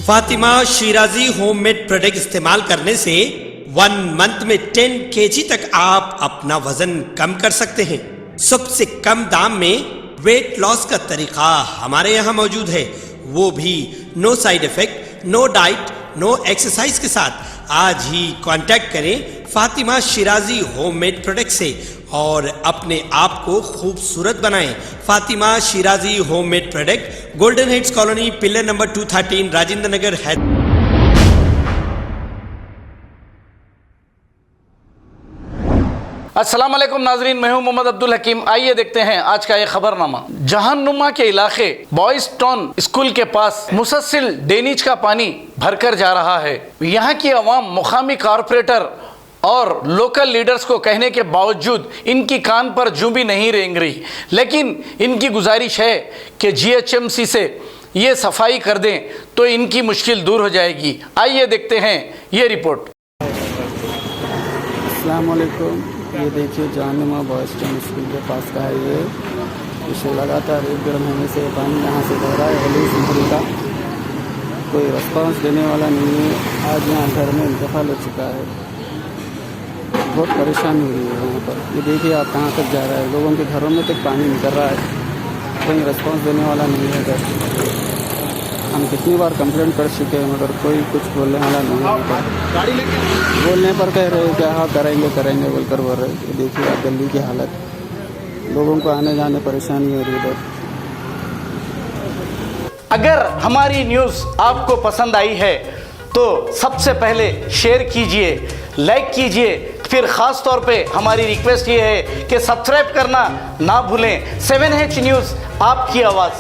Fatima Shirazi homemade product इस्तेमाल करने से 1 मंथ में 10 kg तक आप अपना वजन कम कर सकते हैं। सबसे कम दाम में वेट लॉस का तरीका हमारे यहाँ मौजूद है, वो भी no side effect, no diet, no exercise के साथ। आज ही कांटेक्ट करें फातिमा शिराजी होममेड प्रोडक्ट से और अपने आप को खूबसूरत बनाएं। Fatima Shirazi homemade product, golden heads colony, pillar number 213, Rajendra Nagar, Hyderabad. अस्सलाम वालेकुम नाजरीन, मैं हूं मोहम्मद अब्दुल हकीम। आइए देखते हैं आज का ये खबरनामा। जहानुमा के इलाके बॉयज टाउन स्कूल के पास मुसलसल ड्रेनेज का पानी भरकर जा रहा है। यहाँ की आवाम मुकामी कारपोरेटर और लोकल लीडर्स को कहने के बावजूद इनकी कान पर जूं भी नहीं रेंग रही, लेकिन इनकी गुजारिश है कि GHMC से ये सफाई कर दें तो इनकी मुश्किल दूर हो जाएगी। आइए देखते हैं ये रिपोर्ट। अस्सलाम वालेकुम। ये देखिए जहानुमा बॉयज टाउन स्कूल के पास का है ये। इसे लगातार 1-1.5 महीने से पानी यहाँ से बह रहा है हलीज नहर का। कोई रिस्पांस देने वाला नहीं है। आज यहाँ घर में इंतकाल हो चुका है। बहुत परेशानी हो रही है यहाँ पर। ये देखिए आप कहाँ तक जा रहा है, लोगों के घरों में तक पानी निकल रहा है, कोई रिस्पांस देने वाला नहीं है इधर। हम कितनी बार कंप्लेंट कर चुके हैं मगर कोई कुछ बोलने वाला नहीं है। बोलने पर कह रहे हैं कि हाँ करेंगे बोलकर बोल रहे हैं। ये देखिए आप गली की हालत, लोगों को आने जाने परेशानी हो रही है इधर। अगर हमारी न्यूज़ आपको पसंद आई है तो सबसे पहले शेयर कीजिए, लाइक कीजिए, फिर ख़ास तौर पे हमारी रिक्वेस्ट ये है कि सब्सक्राइब करना ना भूलें। 7H न्यूज़, आपकी आवाज़।